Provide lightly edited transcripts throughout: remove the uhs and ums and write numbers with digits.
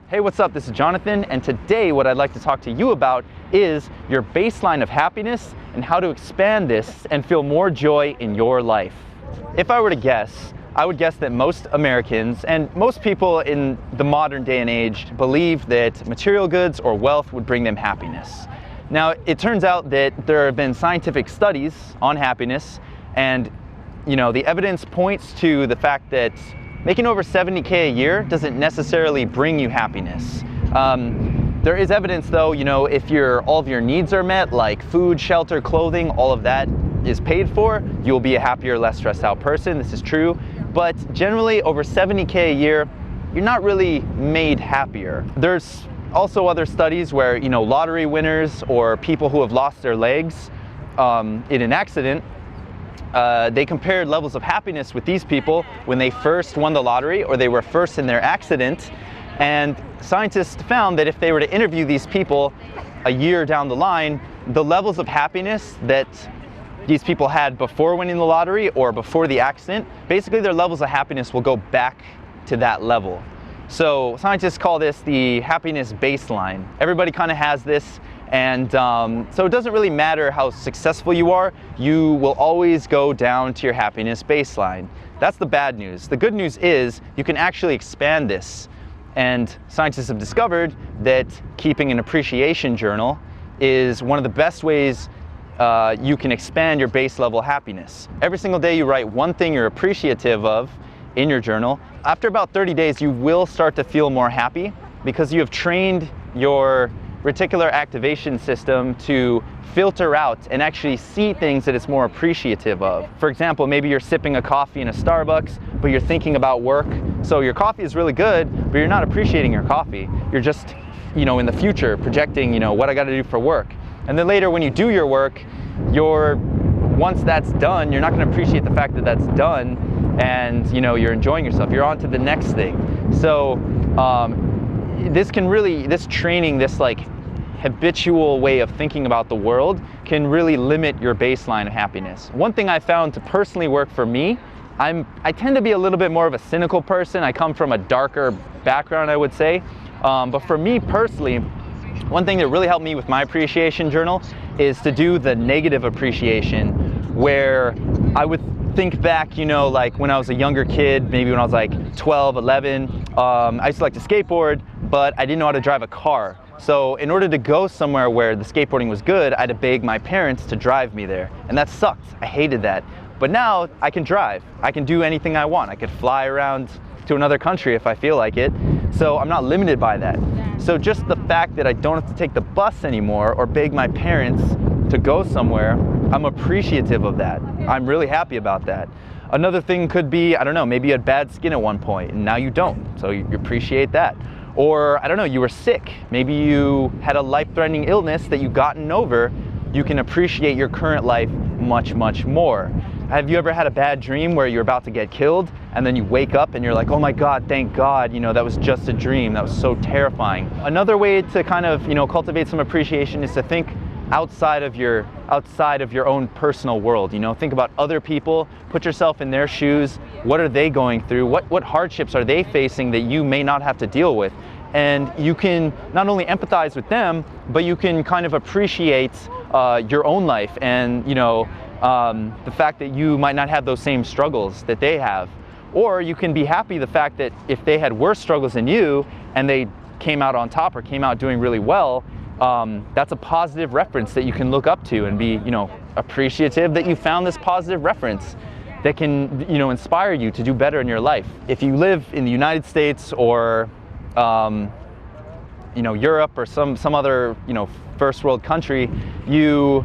Hey, what's up? This is Jonathan, and today what I'd like to talk to you about is your baseline of happiness and how to expand this and feel more joy in your life. If I were to guess, I would guess that most Americans and most people in the modern day and age believe that material goods or wealth would bring them happiness. Now, it turns out that there have been scientific studies on happiness, and the evidence points to the fact that making over $70K a year doesn't necessarily bring you happiness. There is evidence though, if all of your needs are met, like food, shelter, clothing, all of that is paid for, you'll be a happier, less stressed out person. This is true. But generally over $70K a year, you're not really made happier. There's also other studies where, lottery winners or people who have lost their legs in an accident, they compared levels of happiness with these people when they first won the lottery or they were first in their accident. And scientists found that if they were to interview these people a year down the line, the levels of happiness that these people had before winning the lottery or before the accident, basically their levels of happiness will go back to that level. So scientists call this the happiness baseline. Everybody kind of has this. And so it doesn't really matter how successful you are, you will always go down to your happiness baseline. That's the bad news. The good news is you can actually expand this. And scientists have discovered that keeping an appreciation journal is one of the best ways you can expand your base level happiness. Every single day you write one thing you're appreciative of in your journal. After about 30 days, you will start to feel more happy because you have trained your reticular activation system to filter out and actually see things that it's more appreciative of. For example, maybe you're sipping a coffee in a Starbucks, but you're thinking about work. So your coffee is really good, but you're not appreciating your coffee. You're just, in the future projecting, what I got to do for work. And then later when you do your work, once that's done, you're not going to appreciate the fact that that's done, and you're enjoying yourself. You're on to the next thing. So this training, this habitual way of thinking about the world can really limit your baseline of happiness. One thing I found to personally work for me, I tend to be a little bit more of a cynical person. I come from a darker background, I would say. But for me personally, one thing that really helped me with my appreciation journal is to do the negative appreciation, where I would think back, like when I was a younger kid, maybe when I was like 12, 11, I used to like to skateboard, but I didn't know how to drive a car. So in order to go somewhere where the skateboarding was good, I had to beg my parents to drive me there. And that sucked. I hated that. But now I can drive. I can do anything I want. I could fly around to another country if I feel like it. So I'm not limited by that. So just the fact that I don't have to take the bus anymore or beg my parents to go somewhere, I'm appreciative of that. I'm really happy about that. Another thing could be, I don't know, maybe you had bad skin at one point and now you don't. So you appreciate that. Or, I don't know, you were sick. Maybe you had a life-threatening illness that you've gotten over. You can appreciate your current life much, much more. Have you ever had a bad dream where you're about to get killed and then you wake up and you're like, oh my God, thank God, that was just a dream. That was so terrifying. Another way to kind of, cultivate some appreciation is to think outside of your own personal world. Think about other people, put yourself in their shoes. What are they going through? What hardships are they facing that you may not have to deal with? And you can not only empathize with them, but you can kind of appreciate your own life and the fact that you might not have those same struggles that they have. Or you can be happy the fact that if they had worse struggles than you and they came out on top or came out doing really well, that's a positive reference that you can look up to and be, appreciative that you found this positive reference that can, inspire you to do better in your life. If you live in the United States or, Europe or some other, first world country, you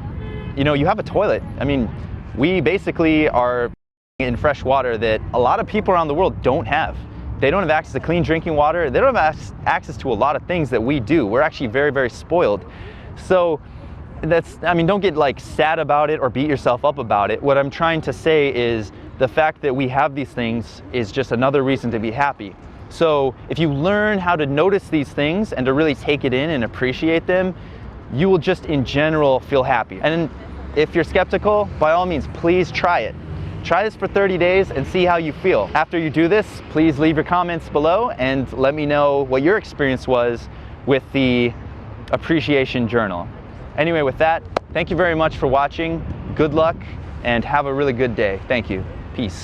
have a toilet. I mean, we basically are in fresh water that a lot of people around the world don't have. They don't have access to clean drinking water. They don't have access to a lot of things that we do. We're actually very, very spoiled. So don't get sad about it or beat yourself up about it. What I'm trying to say is the fact that we have these things is just another reason to be happy. So if you learn how to notice these things and to really take it in and appreciate them, you will just in general feel happy. And if you're skeptical, by all means, please try it. Try this for 30 days and see how you feel. After you do this, please leave your comments below and let me know what your experience was with the appreciation journal. Anyway, with that, thank you very much for watching. Good luck and have a really good day. Thank you. Peace.